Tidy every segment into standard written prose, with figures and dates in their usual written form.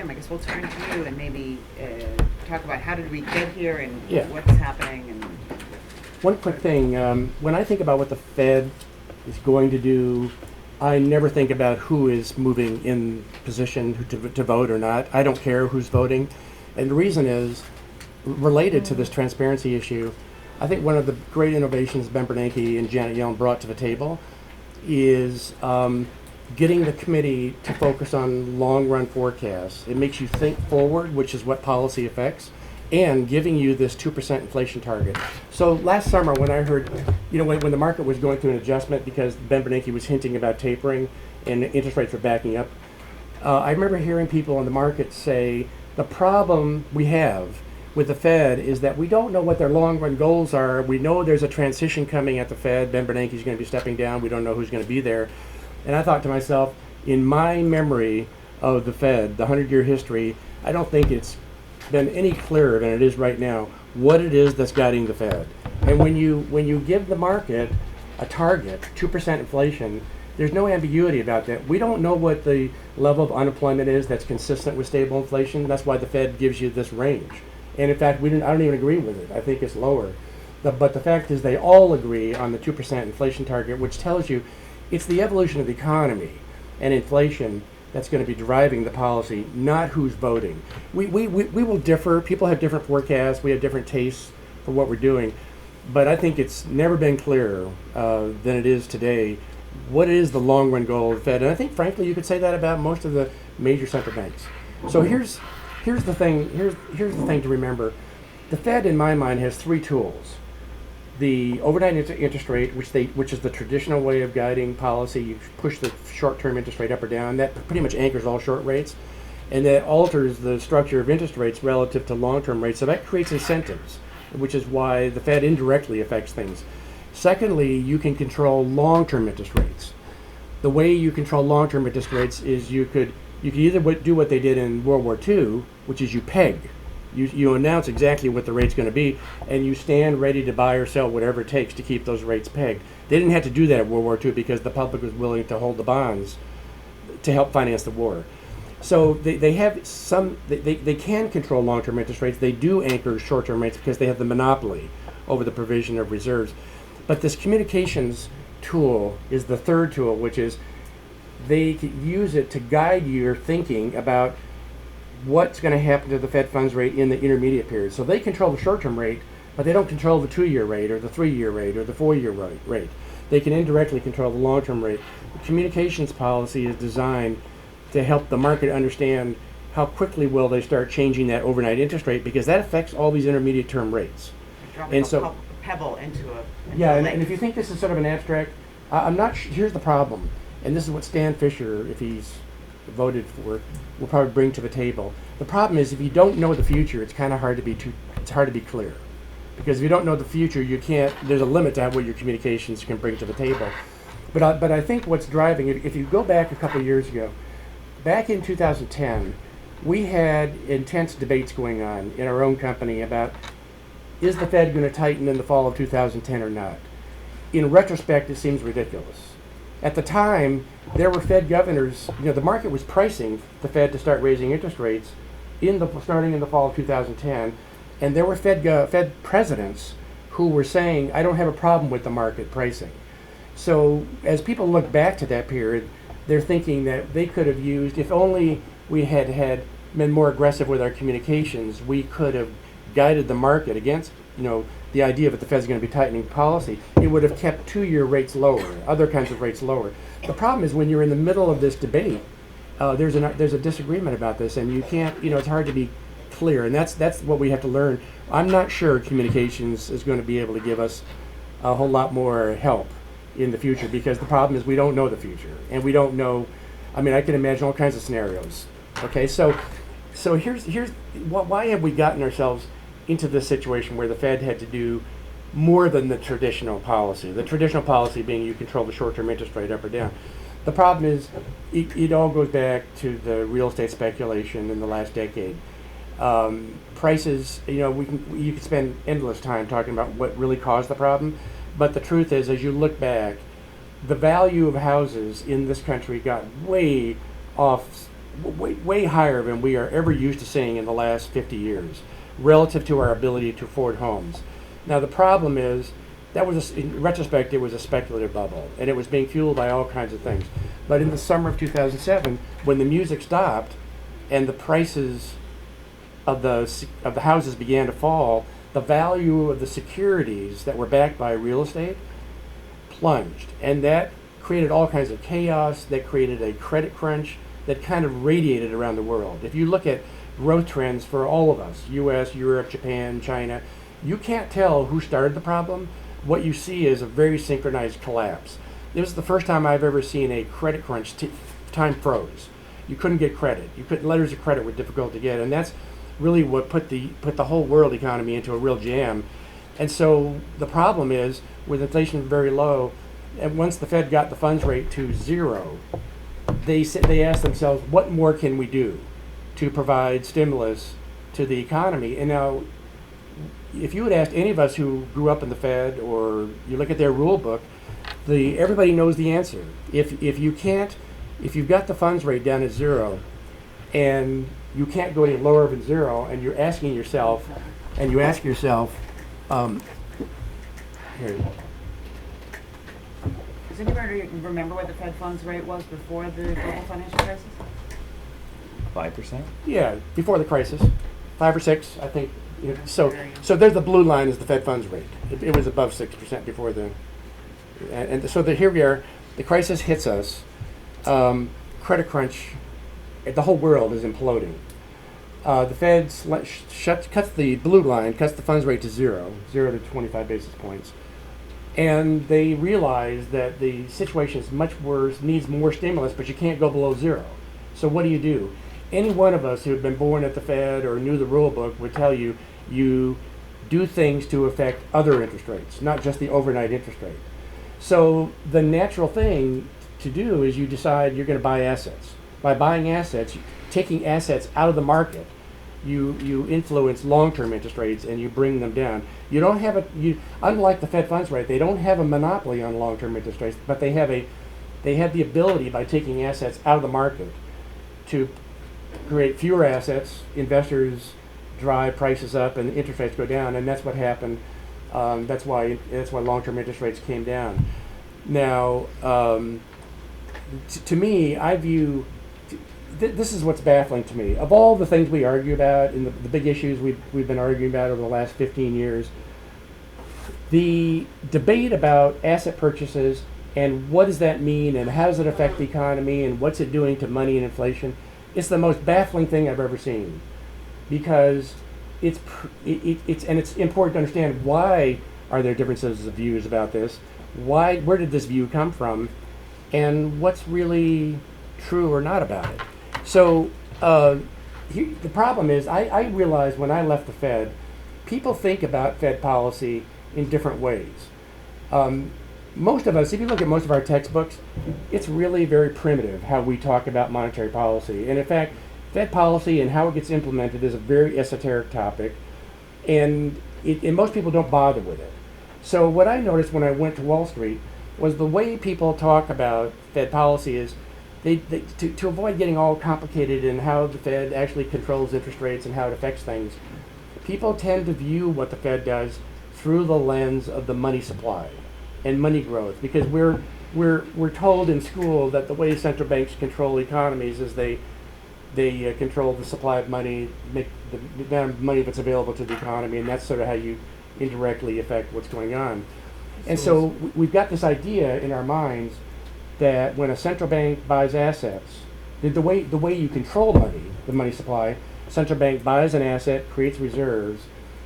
Jim, I guess we'll turn to you and maybe talk about how did we get here and Yeah. what's happening. And One quick thing, when I think about what the Fed is going to do, I never think about who is moving in position to vote or not. I don't care who's voting. And the reason is, related to this transparency issue, I think one of the great innovations Ben Bernanke and Janet Yellen brought to the table is getting the committee to focus on long-run forecasts. It makes you think forward, which is what policy affects, and giving you this 2% inflation target. So last summer when I heard, when the market was going through an adjustment because Ben Bernanke was hinting about tapering and interest rates were backing up, I remember hearing people in the market say, the problem we have with the Fed is that we don't know what their long-run goals are. We know there's a transition coming at the Fed. Ben Bernanke is going to be stepping down. We don't know who's going to be there. And I thought to myself, in my memory of the Fed, the 100-year history, I don't think it's been any clearer than it is right now what it is that's guiding the Fed. And when you give the market a target, 2% inflation, there's no ambiguity about that. We don't know what the level of unemployment is that's consistent with stable inflation. That's why the Fed gives you this range. And in fact, I don't even agree with it. I think it's lower. But the fact is they all agree on the 2% inflation target, which tells you it's the evolution of the economy and inflation that's going to be driving the policy, not who's voting. We will differ. People have different forecasts. We have different tastes for what we're doing. But I think it's never been clearer than it is today what is the long-run goal of the Fed. And I think, frankly, you could say that about most of the major central banks. So here's the thing. Here's the thing to remember. The Fed, in my mind, has three tools: the overnight interest rate, which is the traditional way of guiding policy. You push the short-term interest rate up or down. That pretty much anchors all short rates, and that alters the structure of interest rates relative to long-term rates. So that creates incentives, which is why the Fed indirectly affects things. Secondly, you can control long-term interest rates. The way you control long-term interest rates is you could either do what they did in World War II, which is you peg. You announce exactly what the rate's going to be, and you stand ready to buy or sell whatever it takes to keep those rates pegged. They didn't have to do that in World War II because the public was willing to hold the bonds to help finance the war. So they can control long-term interest rates. They do anchor short-term rates because they have the monopoly over the provision of reserves. But this communications tool is the third tool, which is they use it to guide your thinking about what's going to happen to the Fed funds rate in the intermediate period. So they control the short-term rate, but they don't control the 2-year rate or the 3-year rate or the 4-year rate. They can indirectly control the long-term rate. The communications policy is designed to help the market understand how quickly will they start changing that overnight interest rate, because that affects all these intermediate term rates. dropping a pebble into a and if you think this is sort of an abstract, I'm not here's the problem, and this is what Stan Fisher, if he's voted for, will probably bring to the table. The problem is if you don't know the future, it's kind of hard to be clear, because if you don't know the future, you can't. There's a limit to what your communications can bring to the table. But I think what's driving it, if you go back a couple of years ago, back in 2010, we had intense debates going on in our own company about, is the Fed going to tighten in the fall of 2010 or not? In retrospect, it seems ridiculous. At the time, there were Fed governors, the market was pricing the Fed to start raising interest rates starting in the fall of 2010, and there were Fed presidents who were saying, I don't have a problem with the market pricing. So as people look back to that period, they're thinking that they could have used, if only we had been more aggressive with our communications, we could have guided the market against, the idea that the Fed's going to be tightening policy. It would have kept 2-year rates lower, other kinds of rates lower. The problem is when you're in the middle of this debate, there's a disagreement about this, and you can't, it's hard to be clear, and that's what we have to learn. I'm not sure communications is going to be able to give us a whole lot more help in the future, because the problem is we don't know the future, and we don't know. I can imagine all kinds of scenarios. Okay, so here's why have we gotten ourselves into this situation where the Fed had to do more than the traditional policy? The traditional policy being you control the short-term interest rate up or down. The problem is it all goes back to the real estate speculation in the last decade. Prices, you could spend endless time talking about what really caused the problem, but the truth is, as you look back, the value of houses in this country got way off way higher than we are ever used to seeing in the last 50 years, relative to our ability to afford homes. Now the problem is that was, in retrospect, it was a speculative bubble, and it was being fueled by all kinds of things. But in the summer of 2007, when the music stopped, and the prices of the houses began to fall, the value of the securities that were backed by real estate plunged, and that created all kinds of chaos. That created a credit crunch that kind of radiated around the world. If you look at growth trends for all of us, U.S., Europe, Japan, China, you can't tell who started the problem. What you see is a very synchronized collapse. This is the first time I've ever seen a credit crunch. Time froze. You couldn't get credit. Letters of credit were difficult to get, and that's really what put the whole world economy into a real jam. And so the problem is, with inflation very low, and once the Fed got the funds rate to zero, they asked themselves, what more can we do to provide stimulus to the economy? And now, if you had asked any of us who grew up in the Fed, or you look at their rule book, everybody knows the answer. If you've got the funds rate down at zero, and you can't go any lower than zero, and you ask yourself, here. Does anybody remember what the Fed funds rate was before the global financial crisis? 5%? Yeah, before the crisis, 5 or 6, I think. So there's the blue line is the Fed funds rate. It was above 6% before and so here we are. The crisis hits us. Credit crunch. The whole world is imploding. The Fed cuts the blue line, cuts the funds rate to 0 to 25 basis points. And they realize that the situation is much worse, needs more stimulus, but you can't go below 0. So what do? Any one of us who had been born at the Fed or knew the rule book would tell you, you do things to affect other interest rates, not just the overnight interest rate. So the natural thing to do is you decide you're going to buy assets. By buying assets, taking assets out of the market, you influence long-term interest rates and you bring them down. You don't have unlike the Fed funds rate, they don't have a monopoly on long-term interest rates, but they have the ability, by taking assets out of the market, to create fewer assets. Investors drive prices up and interest rates go down, and that's what happened. That's why long-term interest rates came down. Now, to me, I view this is what's baffling to me. Of all the things we argue about and the big issues we've been arguing about over the last 15 years, the debate about asset purchases and what does that mean and how does it affect the economy and what's it doing to money and inflation, it's the most baffling thing I've ever seen, because it's important to understand why are there differences of views about this, where did this view come from, and what's really true or not about it. So the problem is, I realized when I left the Fed, people think about Fed policy in different ways. Most of us, if you look at most of our textbooks, it's really very primitive how we talk about monetary policy. And in fact, Fed policy and how it gets implemented is a very esoteric topic, and most people don't bother with it. So what I noticed when I went to Wall Street was the way people talk about Fed policy is to avoid getting all complicated in how the Fed actually controls interest rates and how it affects things. People tend to view what the Fed does through the lens of the money supply and money growth, because we're told in school that the way central banks control economies is they control the supply of money, make the amount of money that's available to the economy, and that's sort of how you indirectly affect what's going on. And so we've got this idea in our minds that when a central bank buys assets, the way you control money, the money supply, central bank buys an asset, creates reserves.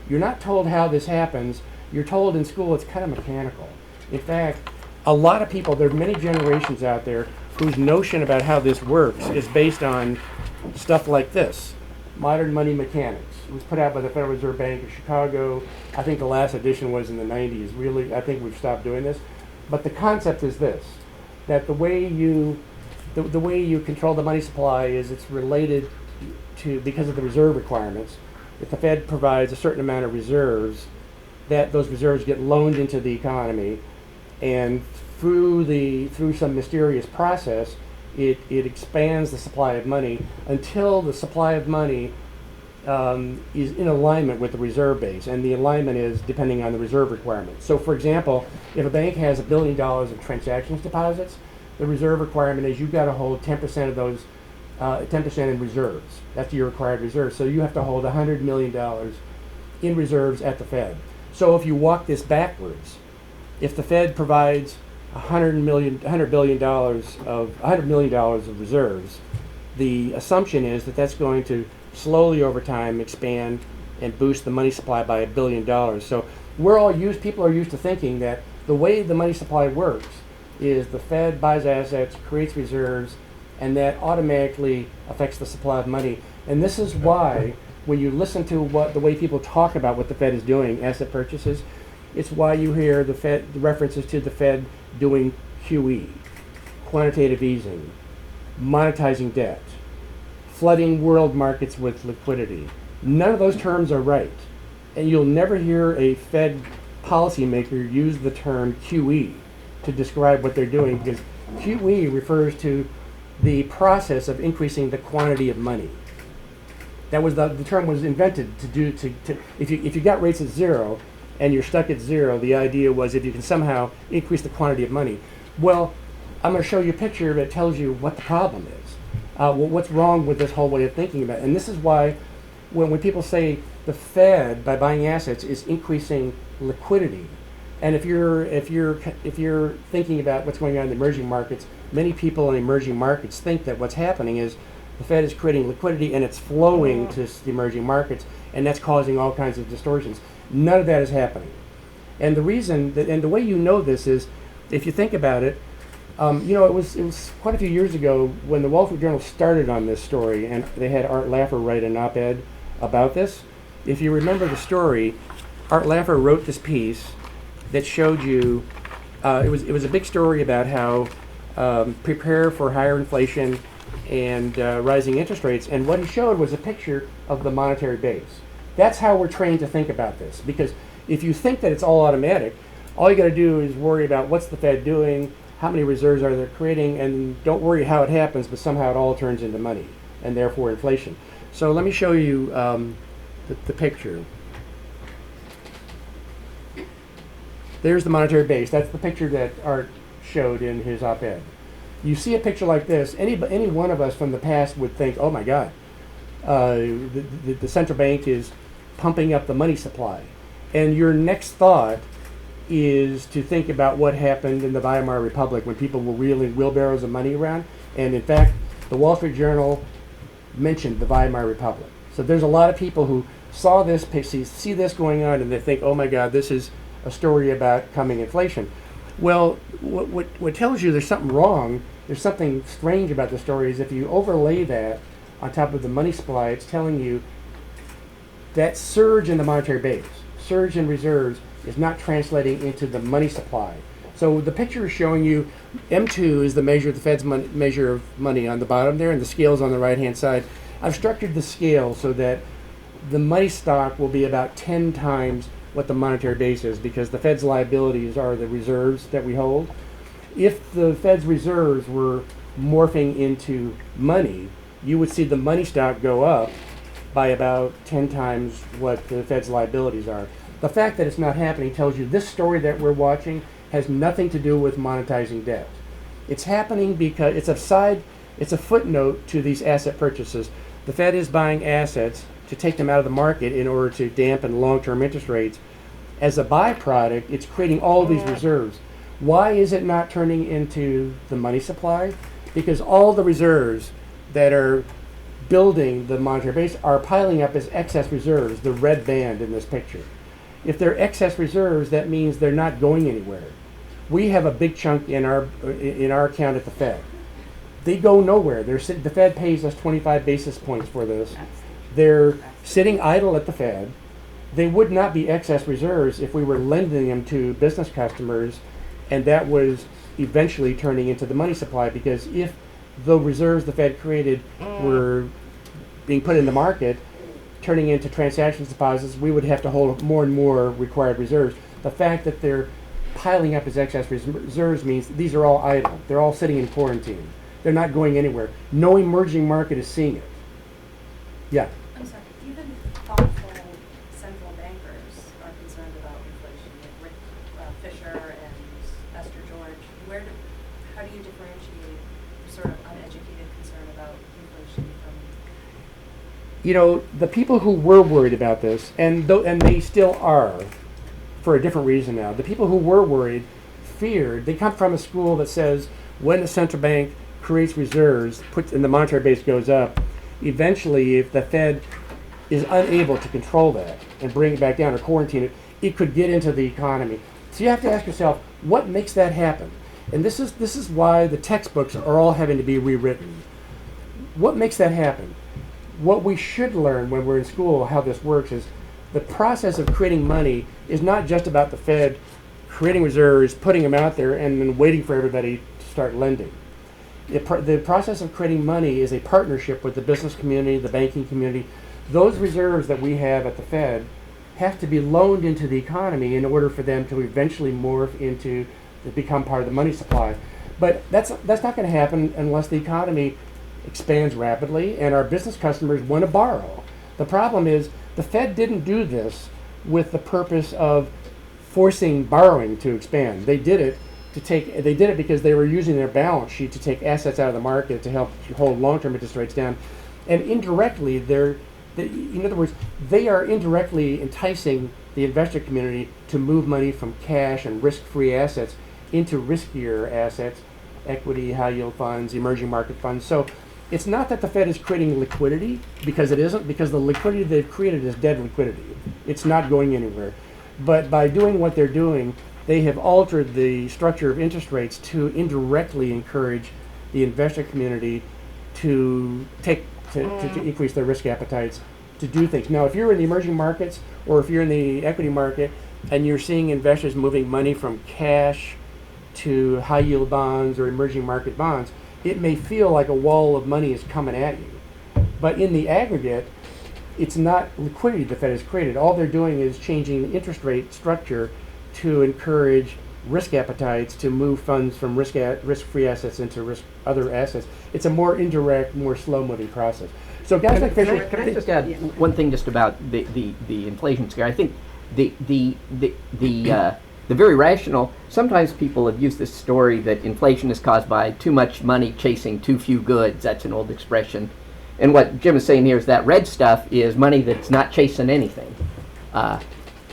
You're not told how this happens. You're told in school it's kind of mechanical. In fact, a lot of people, there are many generations out there whose notion about how this works is based on stuff like this, Modern Money Mechanics. It was put out by the Federal Reserve Bank of Chicago. I think the last edition was in the 90s. Really, I think we've stopped doing this. But the concept is this, that the way you control the money supply is it's related to, because of the reserve requirements, if the Fed provides a certain amount of reserves, that those reserves get loaned into the economy, and through some mysterious process, it expands the supply of money until the supply of money is in alignment with the reserve base, and the alignment is depending on the reserve requirement. So, for example, if a bank has $1 billion of transactions deposits, the reserve requirement is you've got to hold 10% of those, 10% in reserves. That's your required reserve. So you have to hold $100 million in reserves at the Fed. So if you walk this backwards, if the Fed provides $100 billion of reserves, the assumption is that that's going to slowly over time expand and boost the money supply by $1 billion. So people are used to thinking that the way the money supply works is the Fed buys assets, creates reserves, and that automatically affects the supply of money. And this is why when you listen to the way people talk about what the Fed is doing, asset purchases, it's why you hear the references to the Fed doing QE, quantitative easing, monetizing debt, flooding world markets with liquidity. None of those terms are right. And you'll never hear a Fed policymaker use the term QE to describe what they're doing, because QE refers to the process of increasing the quantity of money. That was the term was invented to if you got rates at zero and you're stuck at zero, the idea was if you can somehow increase the quantity of money. Well, I'm going to show you a picture that tells you what the problem is. What's wrong with this whole way of thinking about it. And this is why when people say the Fed, by buying assets, is increasing liquidity, and if you're thinking about what's going on in the emerging markets, many people in emerging markets think that what's happening is the Fed is creating liquidity and it's flowing to the emerging markets, and that's causing all kinds of distortions. None of that is happening. And the reason, and the way you know this is, if you think about it, it was quite a few years ago when the Wall Street Journal started on this story, and they had Art Laffer write an op-ed about this. If you remember the story, Art Laffer wrote this piece that showed you, it was a big story about how prepare for higher inflation and rising interest rates, and what he showed was a picture of the monetary base. That's how we're trained to think about this, because if you think that it's all automatic, all you got to do is worry about what's the Fed doing, how many reserves are they creating, and don't worry how it happens, but somehow it all turns into money, and therefore inflation. So let me show you the picture. There's the monetary base. That's the picture that Art showed in his op-ed. You see a picture like this, any one of us from the past would think, oh my God, the central bank is pumping up the money supply. And your next thought is to think about what happened in the Weimar Republic when people were wheeling wheelbarrows of money around. And in fact, the Wall Street Journal mentioned the Weimar Republic. So there's a lot of people who saw this, see this going on, and they think, oh my God, this is a story about coming inflation. Well, what tells you there's something wrong, there's something strange about the story, is if you overlay that on top of the money supply, it's telling you that surge in the monetary base, surge in reserves, is not translating into the money supply. So the picture is showing you M2 is the measure of the Fed's measure of money on the bottom there, and the scale's on the right-hand side. I've structured the scale so that the money stock will be about 10 times what the monetary base is, because the Fed's liabilities are the reserves that we hold. If the Fed's reserves were morphing into money, you would see the money stock go up by about 10 times what the Fed's liabilities are. The fact that it's not happening tells you this story that we're watching has nothing to do with monetizing debt. It's happening because it's a footnote to these asset purchases. The Fed is buying assets to take them out of the market in order to dampen long-term interest rates. As a byproduct, it's creating all these reserves. Why is it not turning into the money supply? Because all the reserves that are building the monetary base are piling up as excess reserves, the red band in this picture. If they're excess reserves, that means they're not going anywhere. We have a big chunk in our account at the Fed. They go nowhere. The Fed pays us 25 basis points for this. They're sitting idle at the Fed. They would not be excess reserves if we were lending them to business customers, and that was eventually turning into the money supply, because if the reserves the Fed created were being put in the market, turning into transactions deposits, we would have to hold more and more required reserves. The fact that they're piling up as excess reserves means these are all idle. They're all sitting in quarantine. They're not going anywhere. No emerging market is seeing it. Yeah. I'm sorry, even thoughtful central bankers are concerned about inflation, like Rick Fisher and Esther George. How do you differentiate sort of uneducated concern about inflation from? You know, the people who were worried about this, and they still are, for a different reason now. The people who were worried feared. They come from a school that says when the central bank creates reserves, and the monetary base goes up, eventually, if the Fed is unable to control that and bring it back down or quarantine it, it could get into the economy. So you have to ask yourself, what makes that happen? And this is why the textbooks are all having to be rewritten. What makes that happen? What we should learn when we're in school, how this works, is the process of creating money is not just about the Fed creating reserves, putting them out there, and then waiting for everybody to start lending. The process of creating money is a partnership with the business community, the banking community. Those reserves that we have at the Fed have to be loaned into the economy in order for them to eventually morph into, to become part of the money supply. But that's not going to happen unless the economy expands rapidly and our business customers want to borrow. The problem is the Fed didn't do this with the purpose of forcing borrowing to expand. They did it because they were using their balance sheet to take assets out of the market to help hold long-term interest rates down. And indirectly, in other words, they are indirectly enticing the investor community to move money from cash and risk-free assets into riskier assets, equity, high-yield funds, emerging market funds. So it's not that the Fed is creating liquidity, because it isn't, because the liquidity they've created is dead liquidity. It's not going anywhere. But by doing what they're doing, they have altered the structure of interest rates to indirectly encourage the investor community to increase their risk appetites to do things. Now, if you're in the emerging markets or if you're in the equity market and you're seeing investors moving money from cash to high yield bonds or emerging market bonds, it may feel like a wall of money is coming at you. But in the aggregate, it's not liquidity the Fed has created. All they're doing is changing the interest rate structure to encourage risk appetites to move funds from risk-free assets into other assets. It's a more indirect, more slow-moving process. So guys like Fisher, Can I just add one thing just about the inflation scare? I think the very rational. Sometimes people have used this story that inflation is caused by too much money chasing too few goods. That's an old expression. And what Jim is saying here is that red stuff is money that's not chasing anything.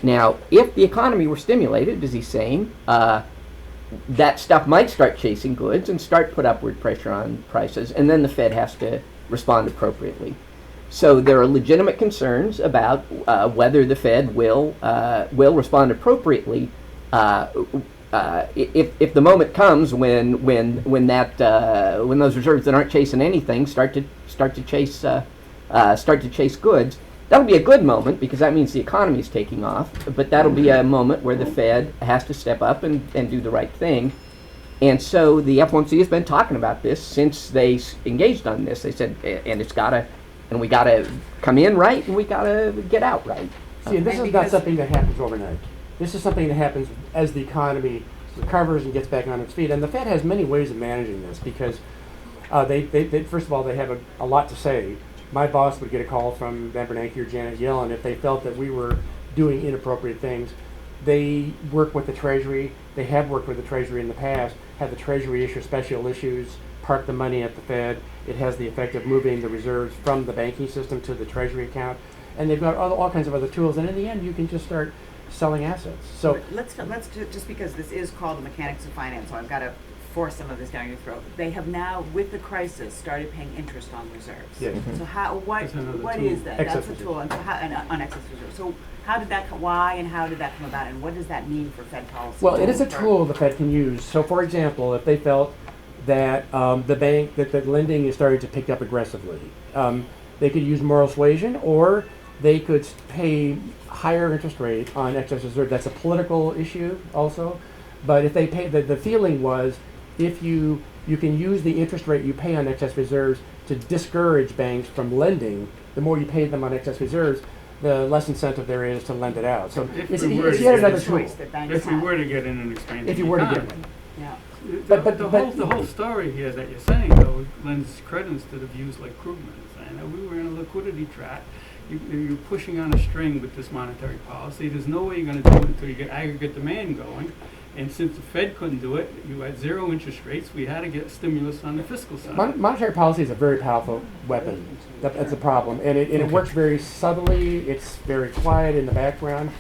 Now, if the economy were stimulated, as he's saying, that stuff might start chasing goods and start put upward pressure on prices, and then the Fed has to respond appropriately. So there are legitimate concerns about whether the Fed will respond appropriately if the moment comes when those reserves that aren't chasing anything start to chase goods. That'll be a good moment because that means the economy is taking off, but that'll be a moment where the Fed has to step up and do the right thing. And so the FOMC has been talking about this since they engaged on this. They said, and we gotta come in right and we gotta get out right. See, this is not something that happens overnight. This is something that happens as the economy recovers and gets back on its feet. And the Fed has many ways of managing this because they first of all, they have a lot to say. My boss would get a call from Ben Bernanke or Janet Yellen if they felt that we were doing inappropriate things. They work with the Treasury. They have worked with the Treasury in the past, have the Treasury issue special issues, park the money at the Fed. It has the effect of moving the reserves from the banking system to the Treasury account. And they've got all kinds of other tools. And in the end, you can just start selling assets. So let's do, just because this is called the mechanics of finance, so I've got to force some of this down your throat. They have now, with the crisis, started paying interest on reserves. Yes. So what tool. is that? Excess That's a tool, reserves. and so on excess reserves. So how did that why and how did that come about, and what does that mean for Fed policy? well, it is a tool the Fed can use. So, for example, if they felt that the lending is starting to pick up aggressively, they could use moral suasion, or they could pay higher interest rate on excess reserve. That's a political issue also. But if they pay, the feeling was, if you can use the interest rate you pay on excess reserves to discourage banks from lending, the more you pay them on excess reserves, the less incentive there is to lend it out. So it's yet another tool. Choice that banks If we have. were to get in an expanding If you were to get economy. one. Yeah. The whole story here that you're saying, though, lends credence to the views like Krugman is saying, that we were in a liquidity trap. You're pushing on a string with this monetary policy. There's no way you're going to do it until you get aggregate demand going. And since the Fed couldn't do it, you had zero interest rates. We had to get stimulus on the fiscal side. Monetary policy is a very powerful weapon. That's a problem, and it works very subtly. It's very quiet in the background.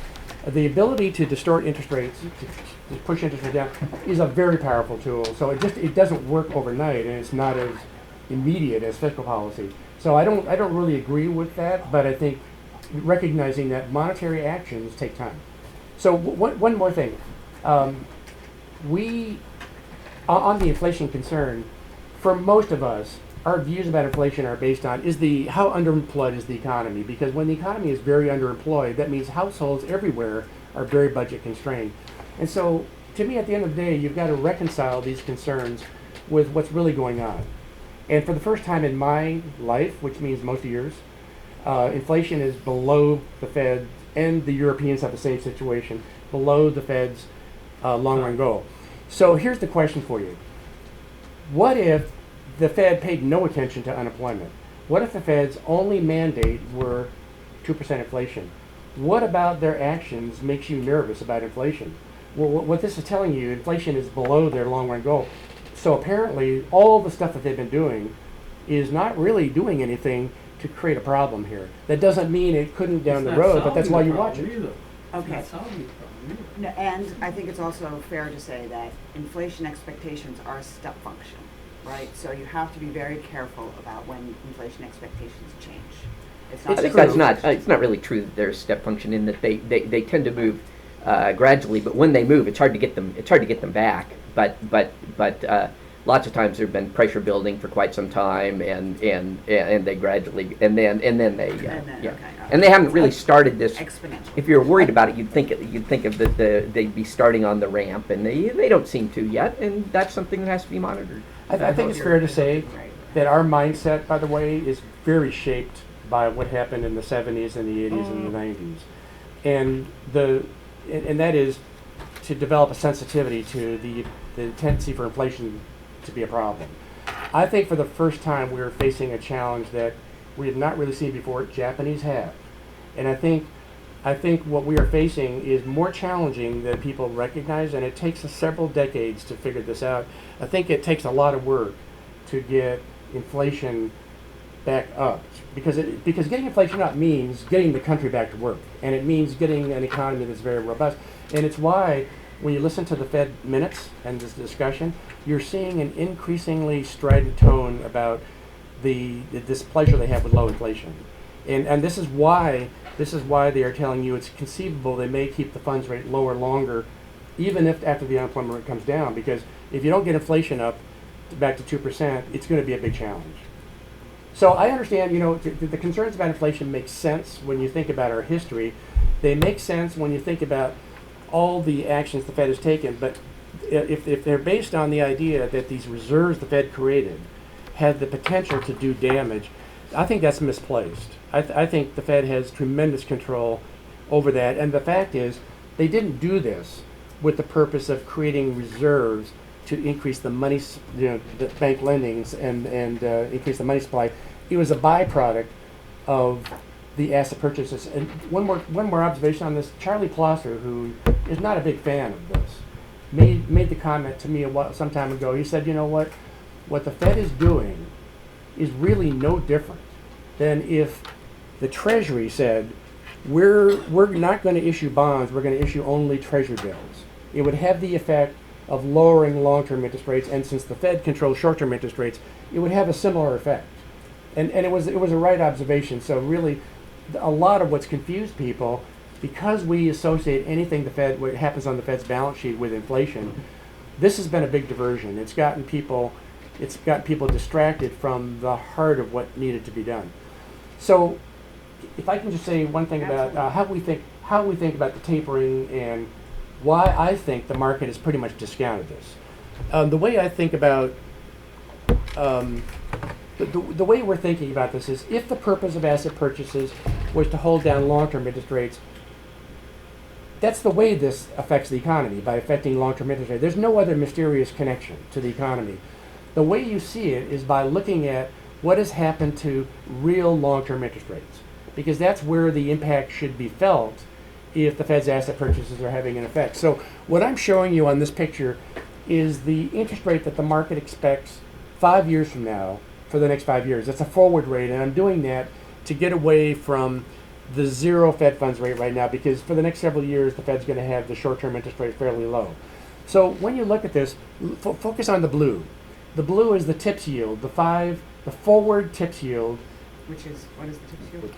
The ability to distort interest rates, to push interest rates down, is a very powerful tool. So it doesn't work overnight, and it's not as immediate as fiscal policy. So I don't really agree with that, but I think recognizing that monetary actions take time. So one more thing. We, on the inflation concern, for most of us, our views about inflation are based on how underemployed is the economy. Because when the economy is very underemployed, that means households everywhere are very budget constrained. And so, to me, at the end of the day, you've got to reconcile these concerns with what's really going on. And for the first time in my life, which means most of yours, inflation is below the Fed, and the Europeans have the same situation, below the Fed's long-run goal. So here's the question for you. What if the Fed paid no attention to unemployment? What if the Fed's only mandate were 2% inflation? What about their actions makes you nervous about inflation? Well, what this is telling you, inflation is below their long-run goal. So apparently, all the stuff that they've been doing is not really doing anything to create a problem here. That doesn't mean it couldn't down the road, but that's why you watch it. Okay. No, and I think it's also fair to say that inflation expectations are a step function, right? So you have to be very careful about when inflation expectations change. It's not I think that's not. It's not really true that there's a step function in that they tend to move gradually, but when they move, it's hard to get them. It's hard to get them back. But lots of times there've been pressure building for quite some time, and they gradually and then they okay. And they haven't really started this. Exponential. If you're worried about it, you'd think of they'd be starting on the ramp, and they don't seem to yet, and that's something that has to be monitored. I think it's fair to say that our mindset, by the way, is very shaped by what happened in the 70s and the 80s and the 90s, and that is to develop a sensitivity to the tendency for inflation to be a problem. I think for the first time we're facing a challenge that we have not really seen before. Japanese have, and I think what we are facing is more challenging than people recognize, and it takes us several decades to figure this out. I think it takes a lot of work to get inflation back up, because getting inflation up means getting the country back to work, and it means getting an economy that's very robust. And it's why when you listen to the Fed minutes and this discussion, you're seeing an increasingly strident tone about the displeasure they have with low inflation. And this is why they are telling you it's conceivable they may keep the funds rate lower longer, even if after the unemployment rate comes down, because if you don't get inflation up back to 2%, it's going to be a big challenge. So I understand, the concerns about inflation make sense when you think about our history. They make sense when you think about all the actions the Fed has taken, but if they're based on the idea that these reserves the Fed created had the potential to do damage, I think that's misplaced. I think the Fed has tremendous control over that, and the fact is they didn't do this with the purpose of creating reserves to increase the money, the bank lendings and increase the money supply. It was a byproduct of the asset purchases. And one more observation on this. Charlie Plosser, who is not a big fan of this, made the comment to me some time ago. He said, what the Fed is doing is really no different than if the Treasury said, we're not going to issue bonds, we're going to issue only Treasury bills. It would have the effect of lowering long-term interest rates, and since the Fed controls short-term interest rates, it would have a similar effect. And it was a right observation. So really, a lot of what's confused people, because we associate anything what happens on the Fed's balance sheet with inflation, this has been a big diversion. It's gotten people distracted from the heart of what needed to be done. So, if I can just say one thing about how we think about the tapering and why I think the market has pretty much discounted this. The way I think about the way we're thinking about this is, if the purpose of asset purchases was to hold down long-term interest rates, that's the way this affects the economy, by affecting long-term interest rates. There's no other mysterious connection to the economy. The way you see it is by looking at what has happened to real long-term interest rates, because that's where the impact should be felt if the Fed's asset purchases are having an effect. So what I'm showing you on this picture is the interest rate that the market expects 5 years from now for the next 5 years. That's a forward rate, and I'm doing that to get away from the zero Fed funds rate right now, because for the next several years the Fed's going to have the short-term interest rate fairly low. So when you look at this, focus on the blue. The blue is the TIPS yield, the forward TIPS yield, Which is, what is the TIPS yield?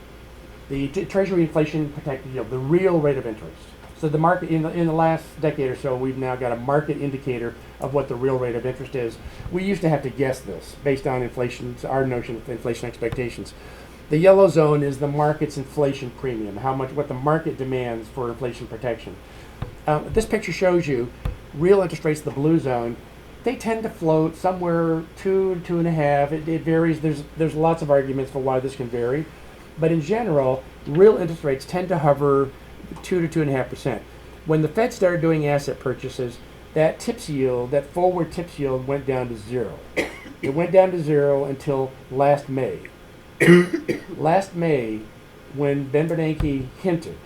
the Treasury inflation protected yield, the real rate of interest. So the market, in the last decade or so, we've now got a market indicator of what the real rate of interest is. We used to have to guess this based on inflation, our notion of inflation expectations. The yellow zone is the market's inflation premium, what the market demands for inflation protection. This picture shows you real interest rates, the blue zone. They tend to float somewhere 2 to 2.5. It varies. There's lots of arguments for why this can vary, but in general, real interest rates tend to hover 2 to 2.5%. When the Fed started doing asset purchases, that TIPS yield, that forward TIPS yield, went down to zero. It went down to zero until last May. Last May, when Ben Bernanke hinted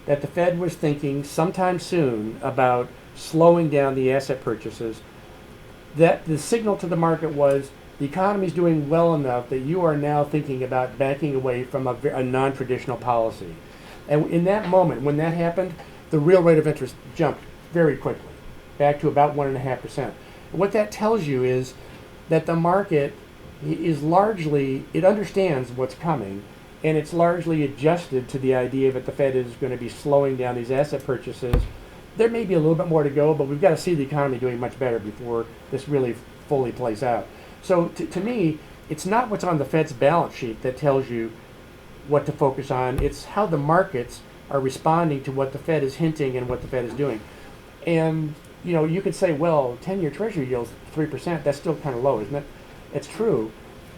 that the Fed was thinking sometime soon about slowing down the asset purchases, that the signal to the market was the economy is doing well enough that you are now thinking about backing away from a non-traditional policy. And in that moment, when that happened, the real rate of interest jumped very quickly, back to about 1.5%. What that tells you is that the market is largely, it understands what's coming, and it's largely adjusted to the idea that the Fed is going to be slowing down these asset purchases. There may be a little bit more to go, but we've got to see the economy doing much better before this really fully plays out. So to me, it's not what's on the Fed's balance sheet that tells you what to focus on. It's how the markets are responding to what the Fed is hinting and what the Fed is doing. And you could say, well, 10-year Treasury yield's 3%. That's still kind of low, isn't it? It's true,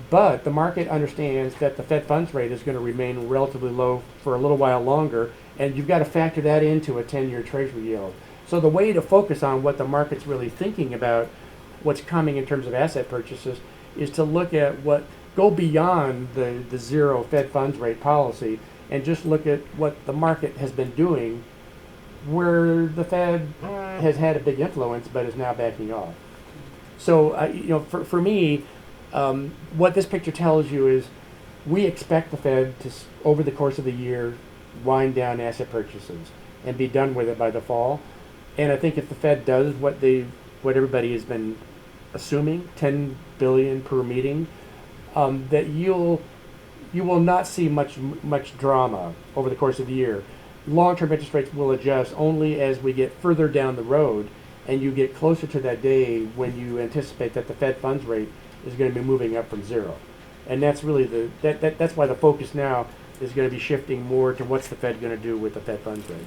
but the market understands that the Fed funds rate is going to remain relatively low for a little while longer, and you've got to factor that into a 10-year Treasury yield. So the way to focus on what the market's really thinking about what's coming in terms of asset purchases is to look at go beyond the zero Fed funds rate policy and just look at what the market has been doing, where the Fed has had a big influence but is now backing off. So for me, what this picture tells you is we expect the Fed to, over the course of the year, wind down asset purchases and be done with it by the fall. And I think if the Fed does what everybody has been assuming, 10 billion per meeting, that you will not see much drama over the course of the year. Long-term interest rates will adjust only as we get further down the road and you get closer to that day when you anticipate that the Fed funds rate is going to be moving up from zero. And that's really that's why the focus now is going to be shifting more to what's the Fed going to do with the Fed funds rate.